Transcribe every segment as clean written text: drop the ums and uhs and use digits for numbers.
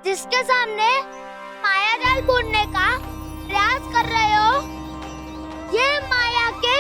जिसके सामने माया जाल बुनने का प्रयास कर रहे हो, ये माया के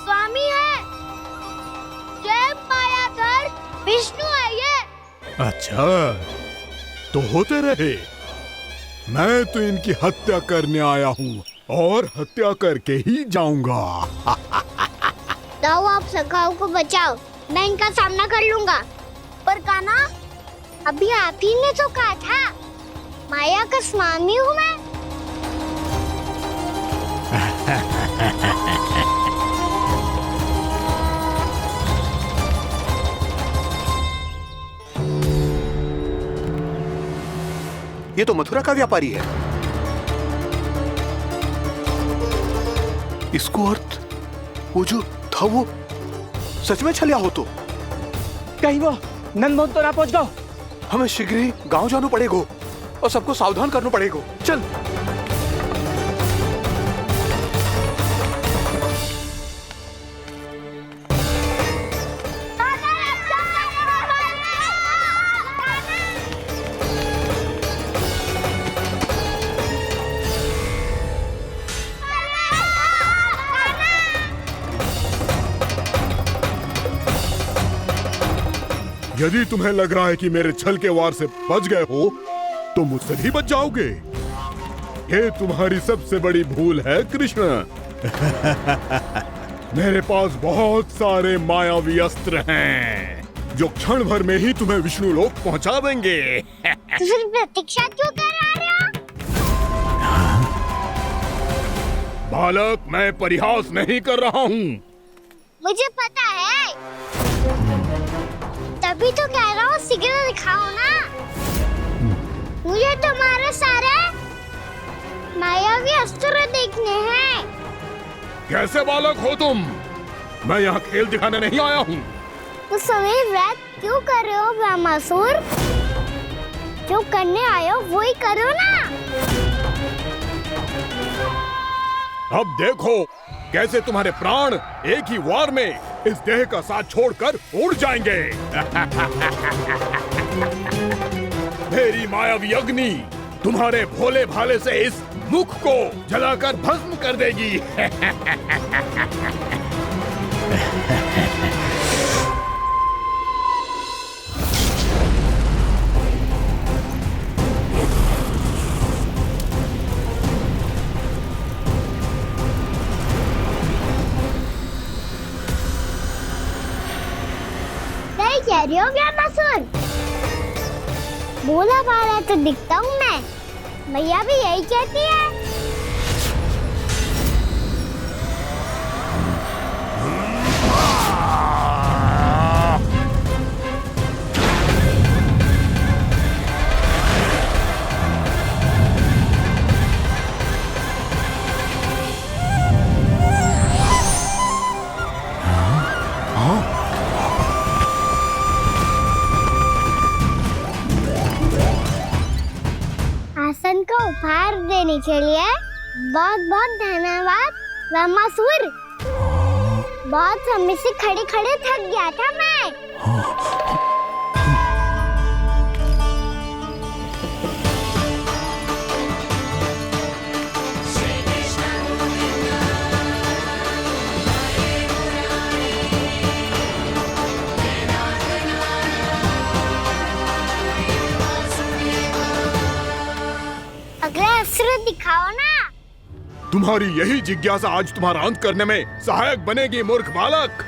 स्वामी है। ये मायाधर विष्णु है ये। अच्छा, तो होते रहे। मैं तो इनकी हत्या करने आया हूँ और हत्या करके ही जाऊंगा। जाओ, आप सखाओ को बचाओ, मैं इनका सामना कर लूंगा। पर कान्हा, अभी आप ही ने तो कहा था माया का स्वामी हूँ मैं। ये तो मथुरा का व्यापारी है। इसको अर्थ वो जो था वो सच में छलिया हो तो कहीं वो नंदमोहन तो ना पहुंच गओ। हमें शीघ्र ही गांव जाना पड़ेगा और सबको सावधान करना पड़ेगा। चल। यदि तुम्हें लग रहा है कि मेरे छल के वार से बच गए हो, तो मुझसे भी बच जाओगे। ये तुम्हारी सबसे बड़ी भूल है कृष्ण। मेरे पास बहुत सारे मायावी अस्त्र हैं, जो क्षण भर में ही तुम्हें विष्णु लोक पहुंचा देंगे। तो फिर प्रतीक्षा क्यों कर रहे हो? बालक, मैं परिहास नहीं कर रहा हूँ। मुझे पता है, तभी तो कह रहा हूँ शीघ्र दिखाओ ना। मुझे तुम्हारे सारे मायावी अस्त्र देखने हैं। कैसे बालक हो तुम? मैं यहाँ खेल दिखाने नहीं आया हूँ। उस समय व्रत क्यों कर रहे हो ब्रह्मासुर? जो करने आए हो वही करो ना। अब देखो कैसे तुम्हारे प्राण एक ही वार में इस देह का साथ छोड़कर उड़ जाएंगे। मेरी मायावी अग्नि तुम्हारे भोले भाले से इस मुख को जलाकर भस्म कर देगी। कह रही हो ब्रह्मासुर? बोला बाला तो दिखता हूँ मैं। मैया भी यही कहती है। आसन का उपहार देने के लिए बहुत बहुत धन्यवाद ब्रह्मासुर। बहुत समय से खड़े खड़े थक गया था मैं। अगला अस्त्र दिखाओ ना। तुम्हारी यही जिज्ञासा आज तुम्हारा अंत करने में सहायक बनेगी मूर्ख बालक।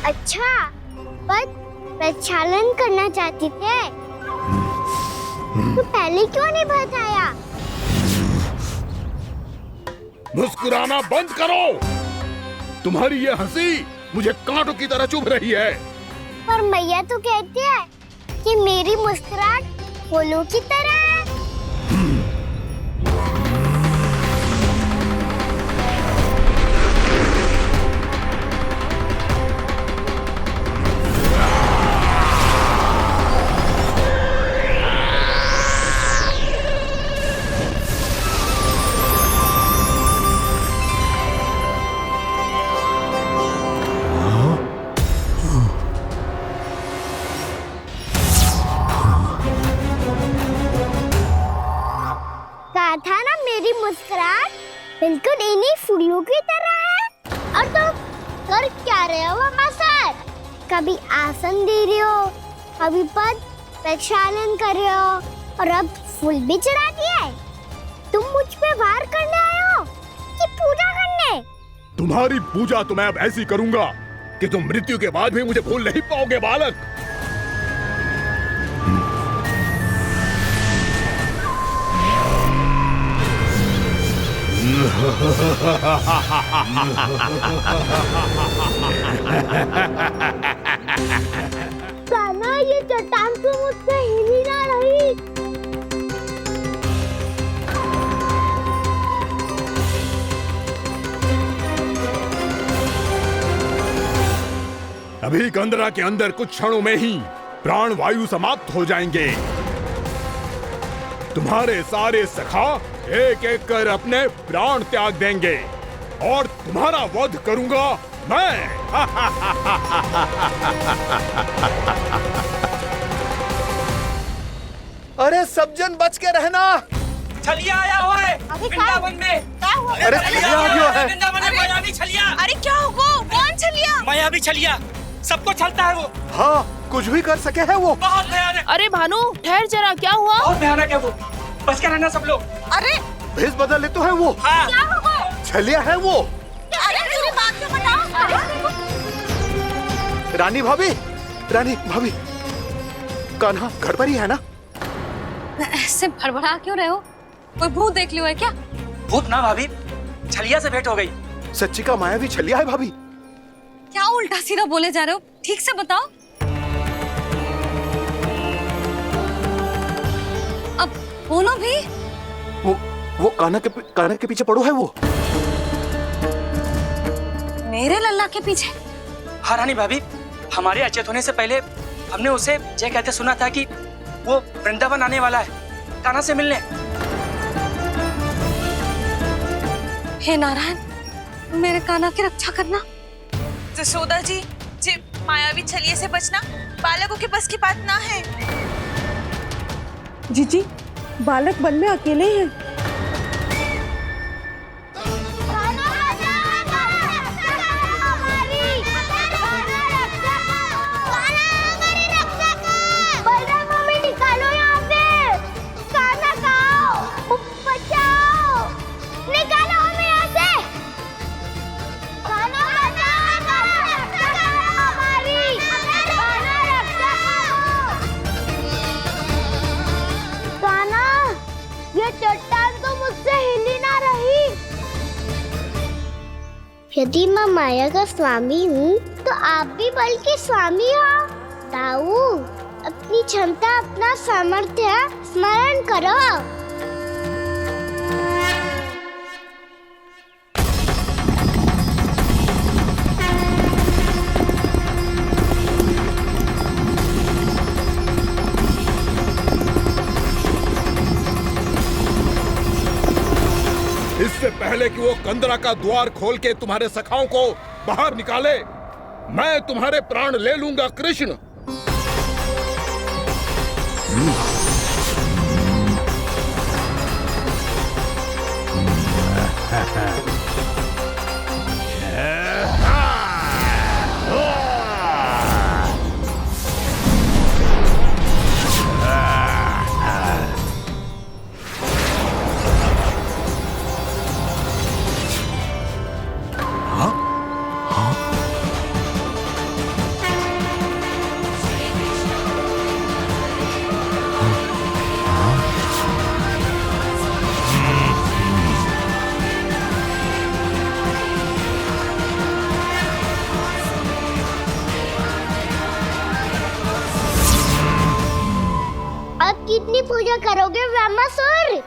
अच्छा, पर प्रक्षालन करना चाहती थे तो पहले क्यों नहीं बताया? मुस्कुराना बंद करो। तुम्हारी ये हंसी मुझे कांटों की तरह चुभ रही है। पर मैया तो कहती है कि मेरी मुस्कुराहट फूलों की तरह है। कहा था ना मेरी मुस्कुराहट बिल्कुल इन्हीं फूलों की तरह है। और तुम कर क्या रहे हो वहाँ सर? कभी आसन दे रहे हो, कभी पद प्रक्षालन कर रहे हो और अब फूल भी चढ़ा दिया है। तुम मुझ पे वार करने आए हो कि पूजा करने? तुम्हारी पूजा तो मैं अब ऐसी करूंगा कि तुम मृत्यु के बाद भी मुझे भूल नहीं पाओगे बालक। कान्हा, ये चट्टान तो मुझसे हिल ही ना रही। अभी कंदरा के अंदर कुछ क्षणों में ही प्राण वायु समाप्त हो जाएंगे। तुम्हारे सारे सखा एक एक कर अपने प्राण त्याग देंगे और तुम्हारा वध करूंगा मैं। अरे सब जन बच के रहना। छलिया आया हुआ है वृंदावन में। अरे छलिया आ गया है। वृंदावन में मायावी छलिया। अरे क्या हुआ? कौन छलिया? मायावी छलिया सबको छलता है वो। हाँ, कुछ भी कर सके है वो। बहुत भयानक। अरे भानु, ठहर जरा, क्या हुआ? बहुत भयानक है वो, बच के रहना सब लोग। अरे भेष बदल ले तो है वो। हाँ। क्या हुआ? छलिया है वो। अरे मेरी बात तो बताओ। रानी भाभी, रानी भाभी, कान्हा घर पर ही है ना? ऐसे भड़बड़ा क्यों रहे हो? कोई भूत देख लियो है क्या? भूत ना भाभी, छलिया से भेंट हो गई। सच्ची का मायावी छलिया है भाभी। क्या उल्टा सीधा बोले जा रहे हो? ठीक से बताओ। अब बोलो भी। वो कान्हा के पीछे पड़ो है वो। मेरे लल्ला के पीछे? हाँ रानी भाभी, हमारे अचेत होने से पहले हमने उसे ये कहते सुना था कि वो वृंदावन आने वाला है कान्हा से मिलने। हे नारायण, मेरे कान्हा की रक्षा करना। जसोदा जी, मायावी छलिए से बचना बालकों के बस की बात ना है। जीजी, बालक वन में अकेले हैं। चट्टान तो मुझसे हिल ही ना रही। यदि मैं माया का स्वामी हूँ तो आप भी बल के स्वामी हो। ताऊ, अपनी क्षमता, अपना सामर्थ्य स्मरण करो। इससे पहले कि वो कंदरा का द्वार खोल के तुम्हारे सखाओं को बाहर निकाले, मैं तुम्हारे प्राण ले लूंगा कृष्ण। अब कितनी पूजा करोगे ब्रह्मासुर?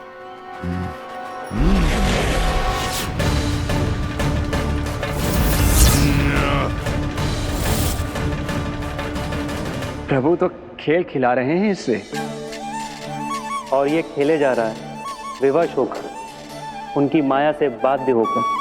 प्रभु तो खेल खिला रहे हैं इससे, और ये खेले जा रहा है विवश होकर, उनकी माया से बाध्य होकर।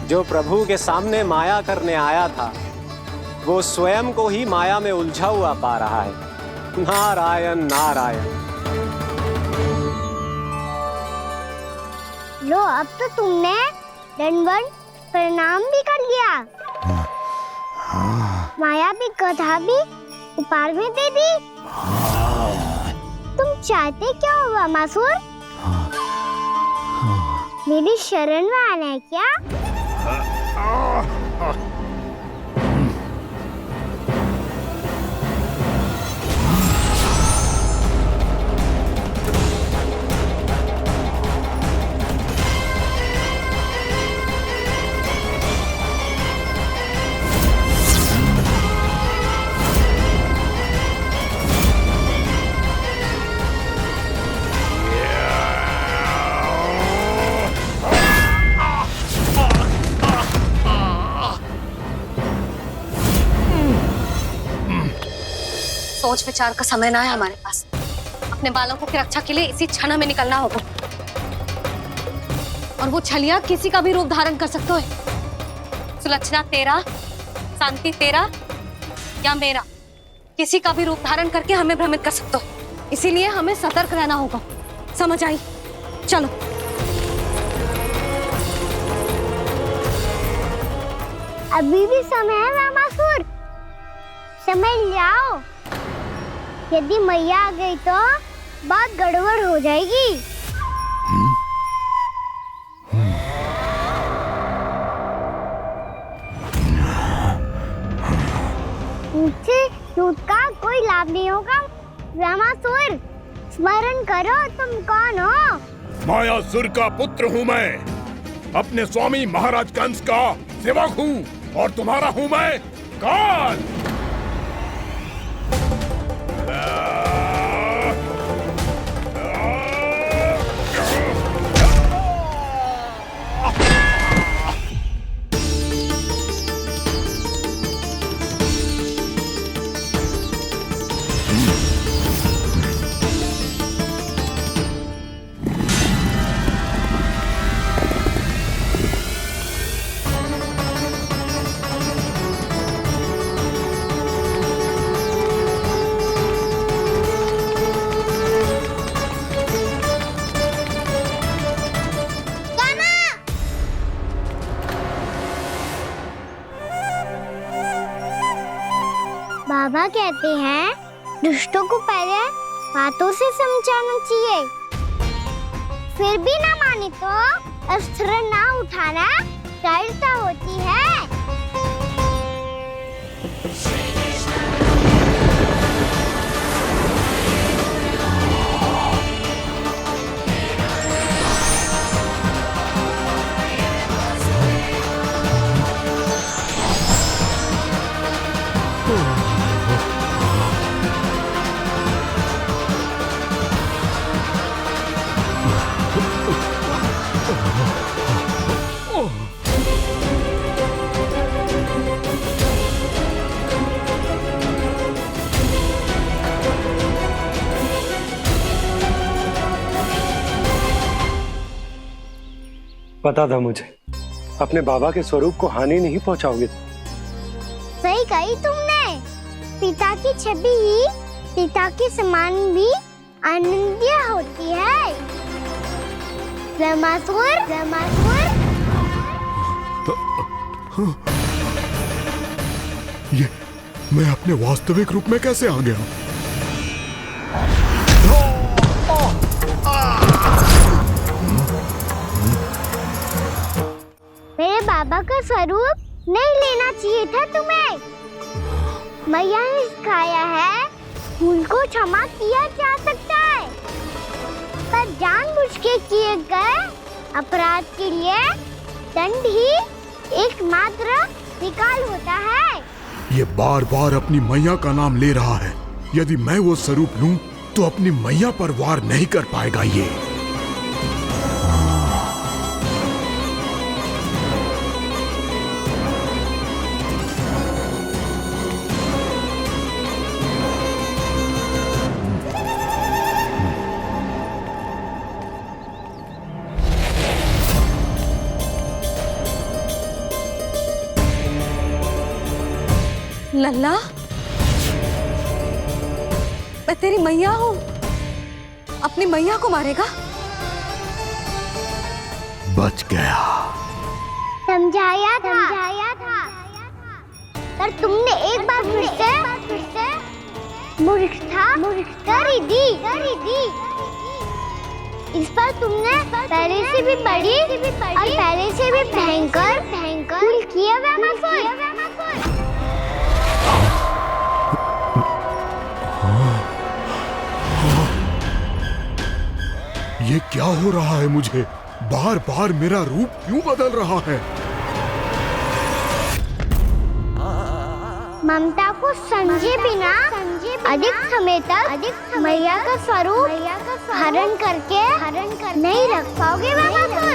जो प्रभु के सामने माया करने आया था, वो स्वयं को ही माया में उलझा हुआ पा रहा है। नारायण नारायण। लो, अब तो तुमने दंडवत प्रणाम भी कर लिया, माया भी कथा भी उपहार में दे दी। तुम चाहते क्या हो ब्रह्मासुर? मेरी शरण में आना है क्या? सोच विचार का समय ना है हमारे पास। अपने बालकों की रक्षा के लिए इसी क्षण हमें निकलना होगा, और वो छलिया किसी का भी रूप धारण कर सकते है। सुलक्षणा तेरा, शांति तेरा या मेरा, किसी का भी रूप धारण करके हमें भ्रमित कर सकते हो। इसीलिए हमें सतर्क रहना होगा। समझ आई? चलो। अभी भी समय है ब्रह्मासुर, समझ जाओ। यदि मैया आ गई तो बात गड़बड़ हो जाएगी। मुझसे झूठ का कोई लाभ नहीं होगा। ब्रह्मासुर, स्मरण करो तुम कौन हो। मायासुर का पुत्र हूँ मैं, अपने स्वामी महाराज कंस का सेवक हूँ, और तुम्हारा हूँ मैं काल। बाबा कहते हैं दुष्टों को पहले बातों से समझाना चाहिए, फिर भी ना माने तो अस्त्र ना उठाना कायरता होती है। पता था मुझे, अपने बाबा के स्वरूप को हानि नहीं पहुंचाओगे। सही कही तुमने। पिता की छवि ही पिता के समान भी आनंदीय होती है। ब्रह्मासुर, ब्रह्मासुर। ये मैं अपने वास्तविक रूप में कैसे आ गया? मेरे बाबा का स्वरूप नहीं लेना चाहिए था तुम्हें। मैया ने सिखाया है भूल को क्षमा किया जा सकता है, पर जानबूझ के किए गए अपराध के लिए दंड ही एकमात्र निकाल होता है। ये बार बार अपनी मैया का नाम ले रहा है। यदि मैं वो स्वरूप लूं तो अपनी मैया पर वार नहीं कर पाएगा ये। लल्ला, मैं तेरी मैया हूँ, अपनी मैया को मारेगा? बच गया। समझाया था, पर तुमने एक बार फिर से मूर्खता कर ही दी। इस पर तुमने पहले से भी बड़ी और पहले से भी भयंकर भूल किया ब्रह्मासुर। ये क्या हो रहा है मुझे? बार बार मेरा रूप क्यों बदल रहा है? ममता को समझे बिना अधिक समय तक मैया का स्वरूप हरण करके नहीं रख पाओगे ब्रह्मासुर।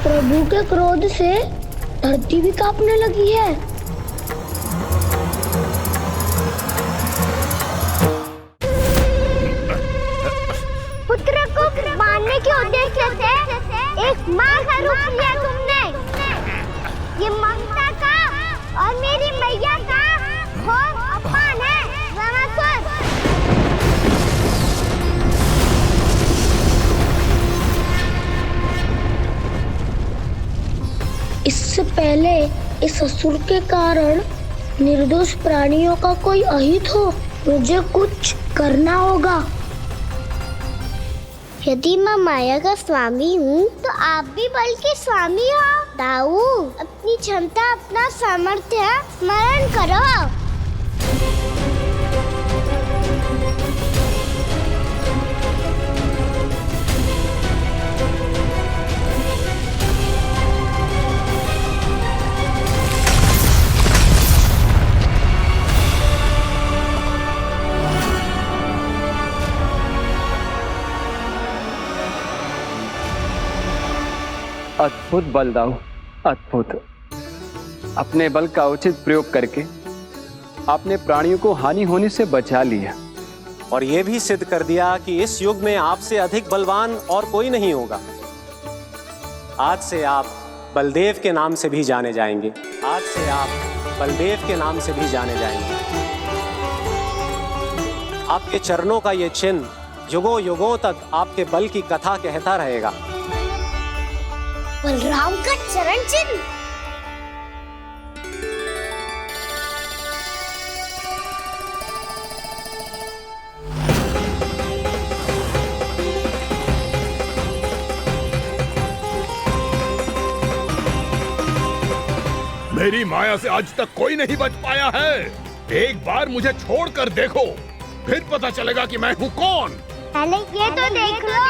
प्रभु के क्रोध से धरती भी कांपने लगी है। पुत्र को मारने के उद्देश्य से एक मां का रूप लिया तुमने। ये ममता का और मेरी मैया का घोर अपमान है ब्रह्मासुर। इससे पहले इस असुर के कारण निर्दोष प्राणियों का कोई अहित हो, मुझे कुछ करना होगा। यदि मैं माया का स्वामी हूँ तो आप भी बल के स्वामी हो। दाऊ, अपनी क्षमता, अपना सामर्थ्य स्मरण करो। अद्भुत बलदाऊ, अद्भुत। अपने बल का उचित प्रयोग करके आपने प्राणियों को हानि होने से बचा लिया और ये भी सिद्ध कर दिया कि इस युग में आपसे अधिक बलवान और कोई नहीं होगा। आज से आप बलदेव के नाम से भी जाने जाएंगे। आज से आप बलदेव के नाम से भी जाने जाएंगे। आपके चरणों का ये चिन्ह युगों युगों तक आपके बल की कथा कहता रहेगा। बलराम का चरण चिन्ह। मेरी माया से आज तक कोई नहीं बच पाया है। एक बार मुझे छोड़कर देखो, फिर पता चलेगा कि मैं हूँ कौन। पहले ये तो देख लो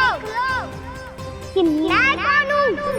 कि मैं कौन हूँ।